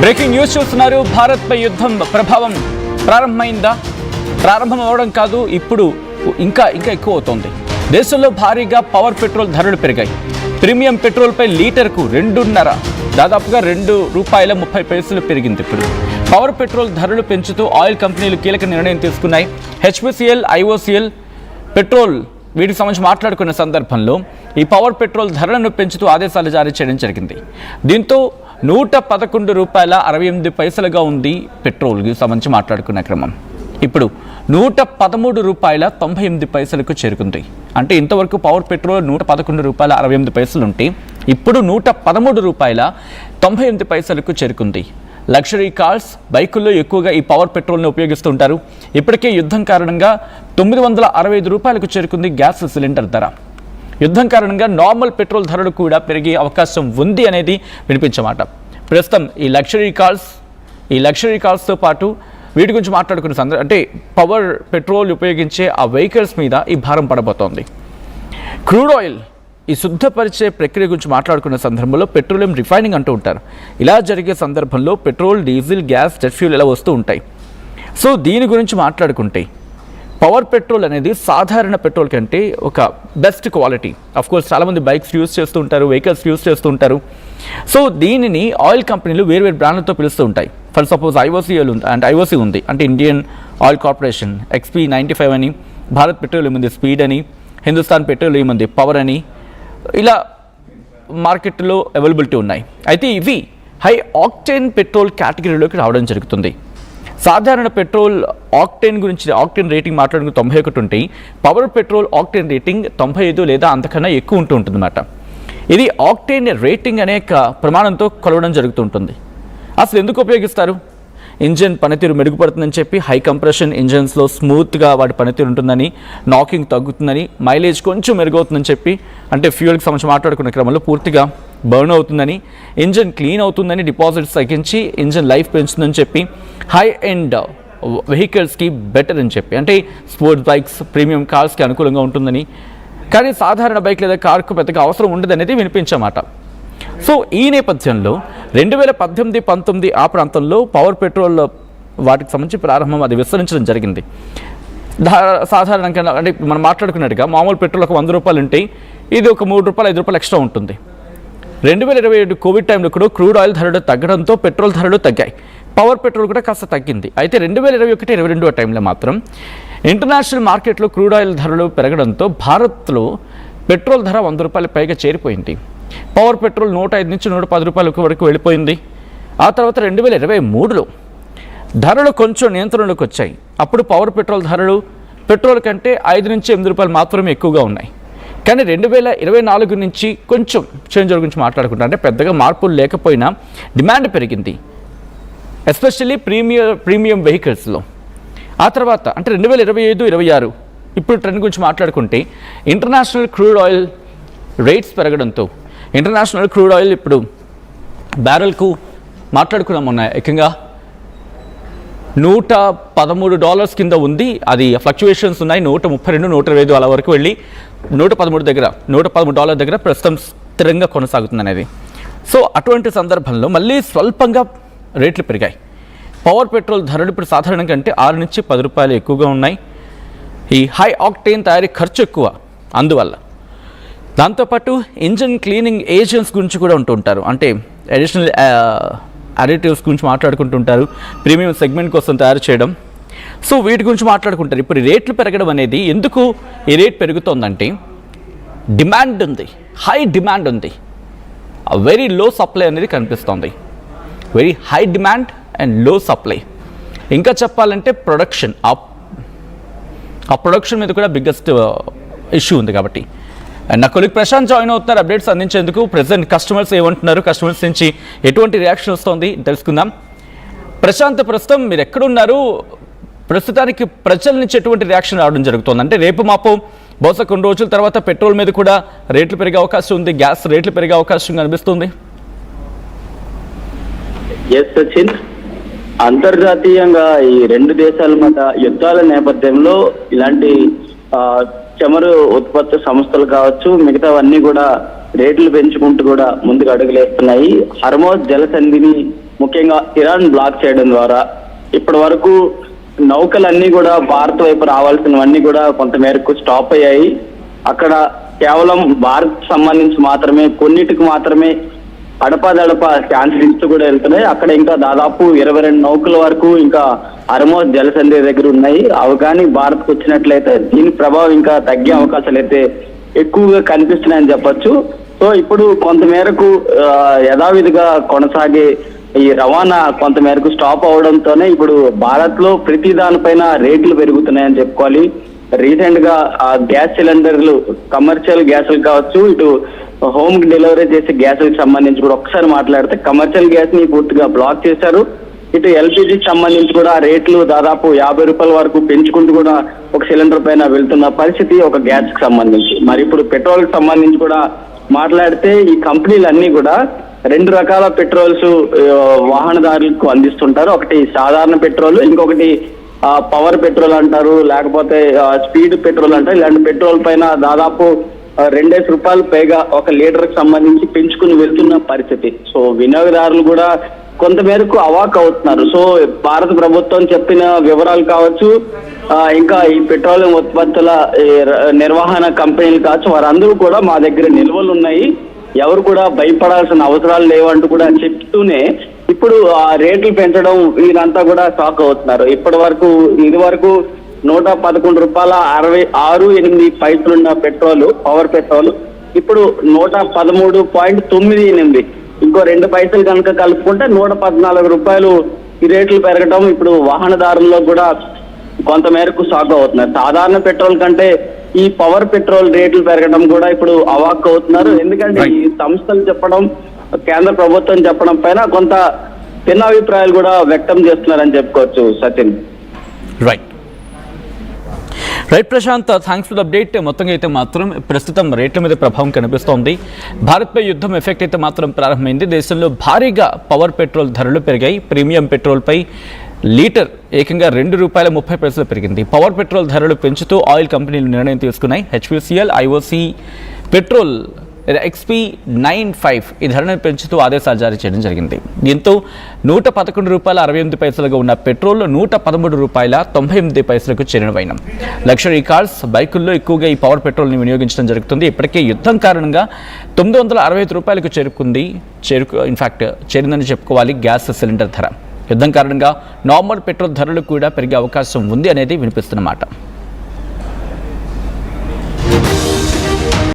Breaking news చూస్తున్నారు. భారత్పై యుద్ధం ప్రభావం ప్రారంభమైందా? ప్రారంభం అవడం కాదు, ఇప్పుడు ఇంకా ఎక్కువ అవుతోంది. దేశంలో భారీగా పవర్ పెట్రోల్ ధరలు పెరిగాయి. ప్రీమియం పెట్రోల్పై లీటర్కు 2.5 దాదాపుగా ₹2.30 పెరిగింది. ఇప్పుడు పవర్ పెట్రోల్ ధరలు పెంచుతూ ఆయిల్ కంపెనీలు కీలక నిర్ణయం తీసుకున్నాయి. HPCL, IOCL పెట్రోల్ వీటికి సంబంధించి మాట్లాడుకున్న సందర్భంలో ఈ పవర్ పెట్రోల్ ధరలను పెంచుతూ ఆదేశాలు జారీ చేయడం జరిగింది. దీంతో ₹111.68గా ఉంది పెట్రోల్కి సంబంధించి మాట్లాడుకున్న క్రమం. ఇప్పుడు ₹113.98కు చేరుకుంది. అంటే ఇంతవరకు పవర్ పెట్రోల్ ₹111.68 ఉంటే ఇప్పుడు ₹113.98కు చేరుకుంది. లగ్జరీ కార్స్, బైకుల్లో ఎక్కువగా ఈ పవర్ పెట్రోల్ని ఉపయోగిస్తుంటారు. ఇప్పటికే యుద్ధం కారణంగా ₹965కు చేరుకుంది గ్యాస్ సిలిండర్ ధర. యుద్ధం కారణంగా నార్మల్ పెట్రోల్ ధరలు కూడా పెరిగే అవకాశం ఉంది అనేది వినిపించమాట. ప్రస్తుతం ఈ లగ్జరీ కార్స్తో పాటు వీటి గురించి మాట్లాడుకున్న అంటే పవర్ పెట్రోల్ ఉపయోగించే ఆ వెహికల్స్ మీద ఈ భారం పడబోతోంది. క్రూడ్ ఆయిల్ ఈ శుద్ధపరిచే ప్రక్రియ గురించి మాట్లాడుకున్న సందర్భంలో పెట్రోలియం రిఫైనింగ్ అంటూ ఉంటారు. ఇలా జరిగే సందర్భంలో petrol, diesel, gas, jet fuel ఇలా వస్తూ ఉంటాయి. సో దీని గురించి మాట్లాడుకుంటే పవర్ పెట్రోల్ అనేది సాధారణ పెట్రోల్ కంటే ఒక బెస్ట్ క్వాలిటీ. కోర్స్ చాలామంది బైక్స్ యూస్ చేస్తూ ఉంటారు, వెహికల్స్ యూస్ చేస్తూ ఉంటారు. సో దీనిని ఆయిల్ కంపెనీలు వేరు బ్రాండ్లతో పిలుస్తూ ఉంటాయి. ఫర్ సపోజ్ IOC ఉంది, అంటే ఇండియన్ ఆయిల్ కార్పొరేషన్, XP95 అని, భారత్ పెట్రోలియం ఉంది, స్పీడ్ అని, హిందుస్థాన్ పెట్రోలియం ఉంది, పవర్ అని, ఇలా మార్కెట్లో అవైలబిలిటీ ఉన్నాయి. అయితే ఇవి హై ఆక్టేన్ పెట్రోల్ కేటగిరీలోకి రావడం జరుగుతుంది. సాధారణ పెట్రోల్ ఆక్టేన్ రేటింగ్ మాట్లాడుకుని 91 ఉంటే పవర్ పెట్రోల్ ఆక్టేన్ రేటింగ్ 95 లేదా అంతకన్నా ఎక్కువ ఉంటుందన్నమాట. ఇది ఆక్టేన్ రేటింగ్ అనే ప్రమాణంతో కొలవడం జరుగుతుంటుంది. అసలు ఎందుకు ఉపయోగిస్తారు? ఇంజిన్ పనితీరు మెరుగుపడుతుందని చెప్పి, హై కంప్రెషన్ ఇంజిన్స్లో స్మూత్గా వాటి పనితీరు ఉంటుందని, నాకింగ్ తగ్గుతుందని, మైలేజ్ కొంచెం మెరుగవుతుందని చెప్పి, అంటే ఫ్యూయల్కి సంబంధించి మాట్లాడుకునే క్రమంలో పూర్తిగా బర్న్ అవుతుందని, ఇంజిన్ క్లీన్ అవుతుందని, డిపాజిట్స్ తగ్గించి ఇంజిన్ లైఫ్ పెంచుతుందని చెప్పి, హై ఎండ్ వెహికల్స్కి బెటర్ అని చెప్పి, అంటే స్పోర్ట్స్ బైక్స్, ప్రీమియం కార్స్కి అనుకూలంగా ఉంటుందని, కానీ సాధారణ బైక్ లేదా కార్కు పెద్దగా అవసరం ఉండదనేది వినిపించమాట. సో ఈ నేపథ్యంలో 2018-19 ఆ ప్రాంతంలో పవర్ పెట్రోల్ వాటికి సంబంధించి ప్రారంభం అది విస్తరించడం జరిగింది. సాధారణంగా అంటే మనం మాట్లాడుకున్నట్టుగా మామూలు పెట్రోల్ ఒక ₹100 ఉంటే ఇది ఒక ₹3, ₹5 ఎక్స్ట్రా ఉంటుంది. 2027 కోవిడ్ టైంలో కూడా క్రూడ్ ఆయిల్ ధరలు తగ్గడంతో పెట్రోల్ ధరలు తగ్గాయి. పవర్ పెట్రోల్ కూడా కాస్త తగ్గింది. అయితే 2021-22 టైంలో మాత్రం ఇంటర్నేషనల్ మార్కెట్లో క్రూడ్ ఆయిల్ ధరలు పెరగడంతో భారత్లో పెట్రోల్ ధర ₹100 పైగా చేరిపోయింది. పవర్ పెట్రోల్ ₹105 నుంచి ₹110 వరకు వెళ్ళిపోయింది. ఆ తర్వాత 2023లో ధరలు కొంచెం నియంత్రణలోకి వచ్చాయి. అప్పుడు పవర్ పెట్రోల్ ధరలు పెట్రోల్ కంటే ₹5 నుంచి ₹8 మాత్రమే ఎక్కువగా ఉన్నాయి. కానీ 2024 నుంచి కొంచెం చేంజ్ గురించి మాట్లాడుకుంటా, అంటే పెద్దగా మార్పులు లేకపోయినా డిమాండ్ పెరిగింది, ఎస్పెషల్లీ ప్రీమియం వెహికల్స్లో. ఆ తర్వాత అంటే 2025-26 ఇప్పుడు ట్రెండ్ గురించి మాట్లాడుకుంటే ఇంటర్నేషనల్ క్రూడ్ ఆయిల్ రేట్స్ పెరగడంతో ఇంటర్నేషనల్ క్రూడ్ ఆయిల్ ఇప్పుడు బ్యారెల్కు మాట్లాడుకున్నాం మొన్న ఏకంగా $113 కింద ఉంది. అది ఫ్లక్చువేషన్స్ ఉన్నాయి. 132, 125 అలా వరకు వెళ్ళి $113 దగ్గర ప్రస్తుతం స్థిరంగా కొనసాగుతుంది అనేది. సో అటువంటి సందర్భంలో మళ్ళీ స్వల్పంగా రేట్లు పెరిగాయి. పవర్ పెట్రోల్ ధరలు ఇప్పుడు సాధారణంగా అంటే ₹6 నుంచి ₹10 ఎక్కువగా ఉన్నాయి. ఈ హై ఆక్టేన్ తయారీ ఖర్చు ఎక్కువ, అందువల్ల. దాంతోపాటు ఇంజిన్ క్లీనింగ్ ఏజెంట్స్ గురించి కూడా ఉంటుంటారు, అంటే అడిషనల్ అడిటివ్స్ గురించి మాట్లాడుకుంటుంటారు, ప్రీమియం సెగ్మెంట్ కోసం తయారు చేయడం. సో వీటి గురించి మాట్లాడుకుంటారు. ఇప్పుడు రేట్లు పెరగడం అనేది ఎందుకు ఈ రేట్ పెరుగుతోందంటే డిమాండ్ ఉంది, హై డిమాండ్ ఉంది, వెరీ లో సప్లై అనేది కనిపిస్తోంది. వెరీ హై డిమాండ్ అండ్ లో సప్లై. ఇంకా చెప్పాలంటే ప్రొడక్షన్, ఆ ప్రొడక్షన్ మీద కూడా బిగ్గెస్ట్ ఇష్యూ ఉంది. కాబట్టి నా కొలీగ్ ప్రశాంత్ జాయిన్ అవుతున్నారు అప్డేట్స్ అందించేందుకు. ప్రెసెంట్ కస్టమర్స్ ఏమంటున్నారు, కస్టమర్స్ నుంచి ఎటువంటి రియాక్షన్ వస్తుంది తెలుసుకుందాం. ప్రశాంత్, ప్రస్తుతం మీరు ఎక్కడున్నారు? ప్రస్తుతానికి ప్రజల నుంచి ఎటువంటి రియాక్షన్ రావడం జరుగుతుంది? అంటే రేపు మాపు బహుశా కొన్ని రోజుల తర్వాత పెట్రోల్ మీద కూడా రేట్లు పెరిగే అవకాశం ఉంది, గ్యాస్ రేట్లు పెరిగే అవకాశం కనిపిస్తుంది. సచిన్, అంతర్జాతీయంగా ఈ రెండు దేశాల మధ్య యుద్ధాల నేపథ్యంలో ఇలాంటి చమురు ఉత్పత్తి సంస్థలు కావచ్చు, మిగతావన్నీ కూడా రేట్లు పెంచుకుంటూ కూడా ముందుకు అడుగులేస్తున్నాయి. హర్మోజ్ జలసంధిని ముఖ్యంగా ఇరాన్ బ్లాక్ చేయడం ద్వారా ఇప్పటి వరకు నౌకలన్నీ కూడా భారత్ వైపు రావాల్సినవన్నీ కూడా కొంతమేరకు స్టాప్ అయ్యాయి. అక్కడ కేవలం భారత్ సంబంధించి మాత్రమే కొన్నిటికి మాత్రమే అడపాదడప ఛాన్స్ ఇస్తూ కూడా వెళ్తున్నాయి. అక్కడ ఇంకా దాదాపు 22 నౌకల వరకు ఇంకా అర్మోస్ జలసంధి దగ్గర ఉన్నాయి. అవి కానీ భారత్కు వచ్చినట్లయితే దీని ప్రభావం ఇంకా తగ్గే అవకాశాలు అయితే ఎక్కువగా కనిపిస్తున్నాయని చెప్పొచ్చు. సో ఇప్పుడు కొంతమేరకు యథావిధిగా కొనసాగే ఈ రవాణా కొంతమేరకు స్టాప్ అవడంతోనే ఇప్పుడు భారత్ లో ప్రతి దానిపైన రేట్లు పెరుగుతున్నాయని చెప్పుకోవాలి. రీసెంట్ గా గ్యాస్ సిలిండర్లు కమర్షియల్ గ్యాసులు కావచ్చు, ఇటు హోమ్ డెలివరీ చేసే గ్యాసులకు సంబంధించి కూడా ఒకసారి మాట్లాడితే కమర్షియల్ గ్యాస్ ని పూర్తిగా బ్లాక్ చేశారు. ఇటు ఎల్పిజికి సంబంధించి కూడా రేట్లు దాదాపు 50 రూపాయల వరకు పెంచుకుంటూ కూడా ఒక సిలిండర్ పైన వెళ్తున్న పరిస్థితి ఒక గ్యాస్ కి సంబంధించి. మరి ఇప్పుడు పెట్రోల్ కి సంబంధించి కూడా మాట్లాడితే ఈ కంపెనీలన్నీ కూడా 2 రకాల పెట్రోల్స్ వాహనదారులకు అందిస్తుంటారు. ఒకటి సాధారణ పెట్రోల్, ఇంకొకటి పవర్ పెట్రోల్ అంటారు, లేకపోతే స్పీడ్ పెట్రోల్ అంటారు. ఇలాంటి పెట్రోల్ పైన దాదాపు 2 రూపాయలు పైగా ఒక లీటర్ కి సంబంధించి పెంచుకుని వెళ్తున్న పరిస్థితి. సో వినియోగదారులు కూడా కొంతమేరకు అవాక్ అవుతున్నారు. సో భారత ప్రభుత్వం చెప్పిన వివరాలు కావచ్చు, ఇంకా ఈ పెట్రోలియం ఉత్పత్తుల నిర్వహణ కంపెనీలు కావచ్చు, వారందరూ కూడా మా దగ్గర నిల్వలు ఉన్నాయి, ఎవరు కూడా భయపడాల్సిన అవసరాలు లేవంటూ కూడా చెప్తూనే ఇప్పుడు ఆ రేట్లు పెంచడం వీరంతా కూడా షాక్ అవుతున్నారు. ఇది వరకు 111 రూపాయల 66.8 పైసలున్న పెట్రోల్, పవర్ పెట్రోల్ ఇప్పుడు 113.98, ఇంకో 2 పైసలు కనుక కలుపుకుంటే 114 రూపాయలు ఈ రేట్లు పెరగడం ఇప్పుడు వాహనదారుల్లో కూడా కొంతమేరకు షాక్ అవుతున్నారు. సాధారణ పెట్రోల్ కంటే ఈ పవర్ పెట్రోల్ రేట్లు పెరగడం కూడా ఇప్పుడు అవాక్ అవుతున్నారు. ఎందుకంటే ఈ సంస్థలు చెప్పడం, కేంద్ర ప్రభుత్వం చెప్పడం పైన కొంత భిన్నాభిప్రాయాలు కూడా వ్యక్తం చేస్తున్నారని చెప్పుకోవచ్చు. Sachin. Right Prashant, thanks for the update. మొత్తంగా అయితే మాత్రం ప్రస్తుతం రేట్ల మీద ప్రభావం కనిపిస్తోంది. భారత్పై యుద్ధం ఎఫెక్ట్ అయితే మాత్రం ప్రారంభమైంది. దేశంలో భారీగా పవర్ పెట్రోల్ ధరలు పెరిగాయి. ప్రీమియం పెట్రోల్పై లీటర్ ఏకంగా ₹2.30 పెరిగింది. పవర్ పెట్రోల్ ధరలు పెంచుతూ ఆయిల్ కంపెనీలు నిర్ణయం తీసుకున్నాయి. హెచ్పిసిఎల్, ఐఓసి పెట్రోల్ XP95 ఈ ధరను పెంచుతూ ఆదేశాలు జారీ చేయడం జరిగింది. దీంతో ₹111.68 ఉన్న పెట్రోల్ ₹113.98 చేరిన వైనం. లగ్జరీ కార్స్, బైకుల్లో ఎక్కువగా ఈ పవర్ పెట్రోల్ని వినియోగించడం జరుగుతుంది. ఇప్పటికే యుద్ధం కారణంగా ₹965 చేరిందని చెప్పుకోవాలి గ్యాస్ సిలిండర్ ధర. యుద్ధం కారణంగా నార్మల్ పెట్రోల్ ధరలు కూడా పెరిగే అవకాశం ఉంది అనేది వినిపిస్తున్నమాట.